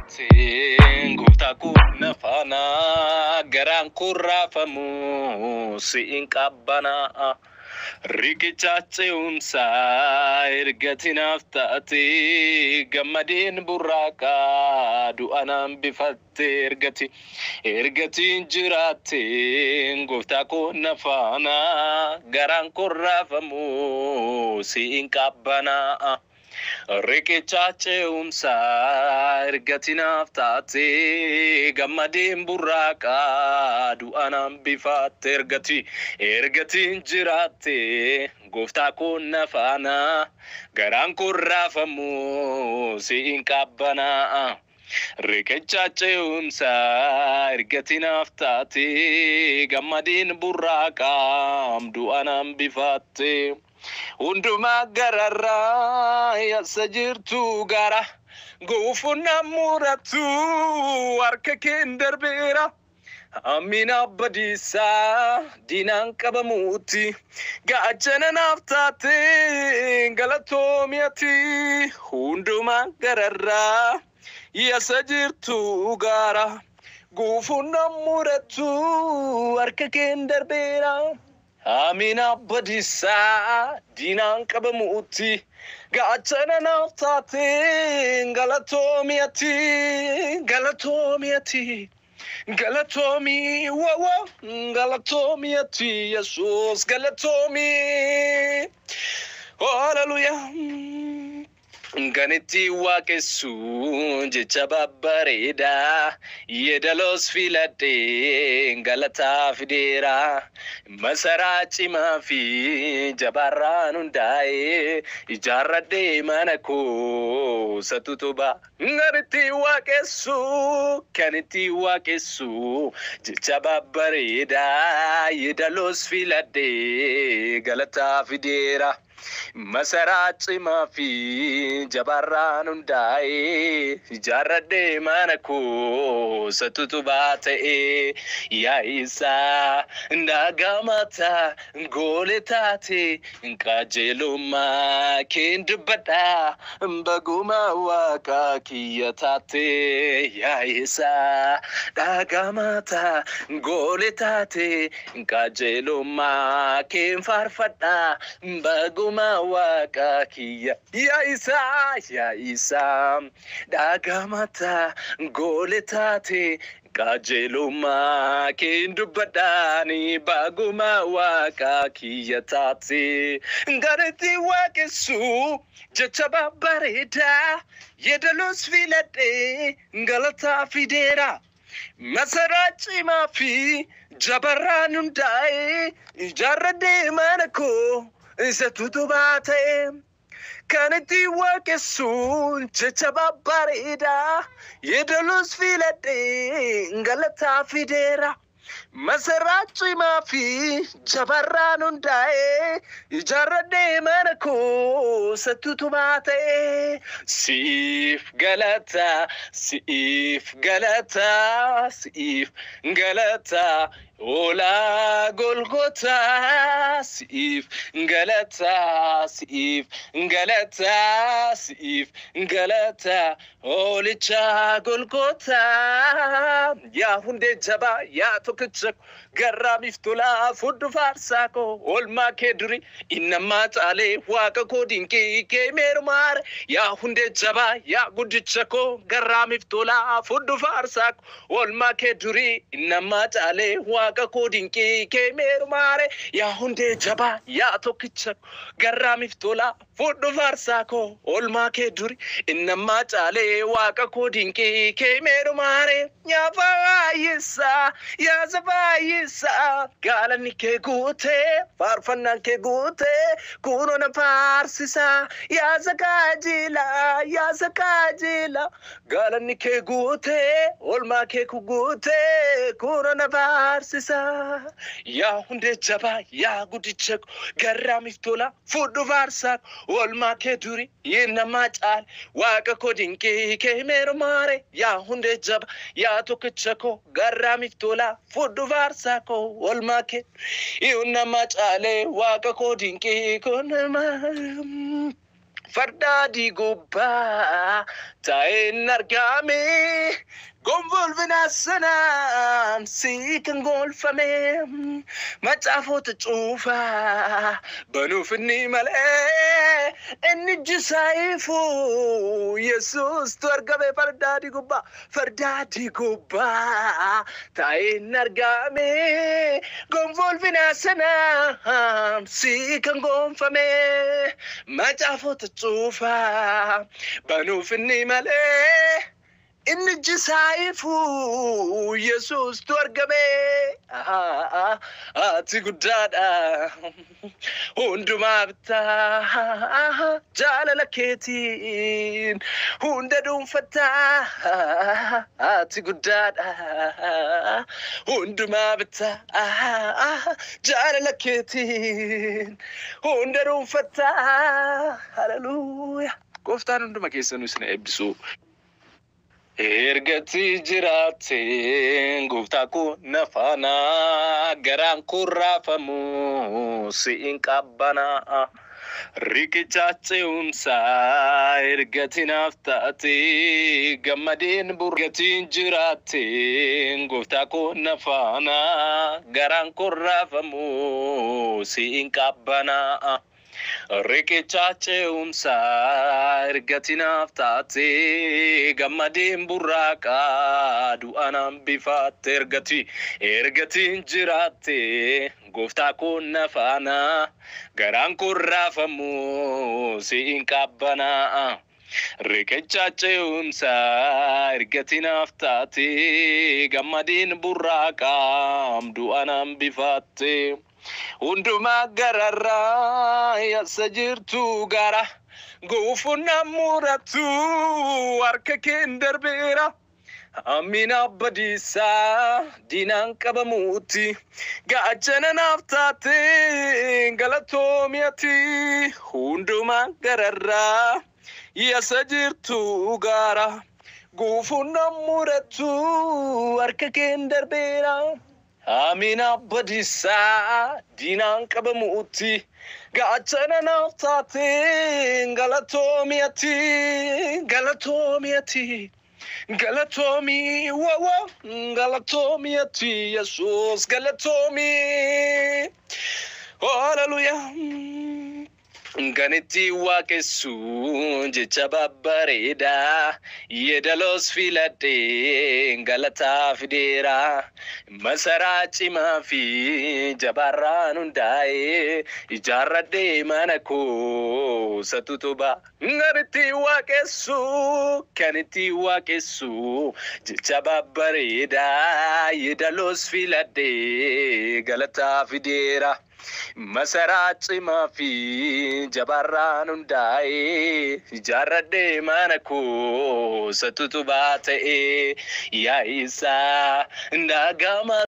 jiraate gooftaa koo nafaana garaan koo raafamu siin qabbanaa riqicha ce'umsaa ergati naaf taate gammadeen burraaqa du'anaan bifatte ergatiin jiraate gooftaa koo nafaana garaan koo raafamu siin qabbanaa riqicha ce'umsaa ergati naaf taate gammadeen burraaqa du'anaan bifatte ergatiin jiraate gooftaa koo nafaana garaan koo raafamu siin qabbanaa riqicha ce'umsaa ergati naaf taate gammadeen burraaqa du'anaan bifatte Unduma gararraa yasa jirtu gara goofunna muratu harka keen darbeera amina badisa dinaan qabamuuti gaachana naaf taate galatoomiyati unduma gararraa yasa jirtu gara goofunna muratu harka keen darbeera Amina badisa dinaan qabamuuti gaachana naaf taate galatoomiyati wawa galatoomiyati Yesus galatomi hallelujah Ganiti waaqessu jecha babbareeda yedalos filate galataa fideera masaraa cimaa fi jabarraan hundaa'e ijaarradhe mana koo satutuba Ganiti waaqessu jecha babbareeda yedalos filate galataa fideera Masaraa cimaa fi jabarraan hundaa'e ijaarradhe mana koo satutubaa ta'e yaa isaa ndagamata goole taate qajeelummaa keen dubbadha baguma waaqa kiyya taate yaa isaa ndagamata goole taate qajeelummaa keen faarfadha baguma waaqa kiyya yaa isaa dhagamata goole taate qajeelummaa keen dubbadhaani baguma waaqa kiyya taate Ganiti waaqessu jecha babbareeda yedalos filadhe galataa fideera masaraa cimaa fi jabarraan hundaa'e ijaarradhe mana koo satutubaa ta'e Ganiti waaqessu jecha babbareeda yedalos filadhe galataa fideera masaraa cimaa fi jabarraan hundaa'e ijaarradhe mana koo satutubaa ta'e siif galata Ola Golgotha siif galata olicha Golgotha ya hunde jaba ya tokkicha garraamiif tola fudhu faarsako olma keduri inama taale waaqa koo dinqii kee meerumaare ya hunde jaba ya guddicha koo garraamiif tola fudhu faarsako olma keduri inama taale waaqa koo dinqii kee meerumaare ya hunde jaba ya tokkicha garraamiif tola fudhu faarsako olma keduri inama taale waaqa koo dinqii kee meerumaare ya zabayisa Galani ke gute farfannan ke gute kuno na farsisa ya zakajila galani ke gute olma ke ku gute kuno na farsisa ya hunde jaba ya gudichek garramif tola fudhu farsak olma ke duri yena machal waaqa ko dinqi ke meerumare ya hunde jaba ya tokkichako garramif tola fudhu farsako olma ke iuna machale waaqa ko dinqi konama Fardadi gubba ta'en argame gonvolvina sanan si kan golfame macafot cufa banufni male enni saifu Jesus tu argame fardadi gubba ta'en argame gonvolvina sanan si kan golfame macafot cufa banufni male inni jisaifu Jesus tu argame ati guddada hunduma bitta jalala keetiin hunda dunfata ati guddada hunduma bitta jalala keetiin hunda dunfata hallelujah gooftaan hunduma keessanuu isin eebbisu. Ergati jiraateen gooftaa koo nafana garaan kurraafamu siin qabbana riqicha ce'umsaa ergati naaf taate gammadeen burgatiin jiraateen gooftaa koo nafana garaan kurraafamu siin qabbana riqicha ce'umsaa ergati naaf taate gammadeen burraaqa du'anaan bifaatte ergatiin jiraatte gooftaa koo nafana garaan kurraafamu siin qabbana riqicha ce'umsaa ergati naaf taate gammadeen burraaqa du'anaan bifaatte hunduma gararraa yasa jirtu gara guufuna muratu harka keen darbeera amina badisa dinan qabamuuti gaachana naaf taate galatoomiyaati hunduma gararraa yasa jirtu gara guufuna muratu harka keen darbeera amina badisa dinan qabamuuti gaachana naaf taate galatoomiyaati galatomi wawa galatomiyaati Jesus galatomi hallelujah Ganiti waaqessu jecha babbareeda yedalos filate galata fideera masaraa cimaa fi jabarraan hundaa'e ijaarradhe mana koo satutuba ganiti waaqessu jecha babbareeda yedalos filate galata fideera masaraa cimaa fi jabarraan hundaa'e ijaarradhe mana koo satutuba ta'e yaa Isaa ndagama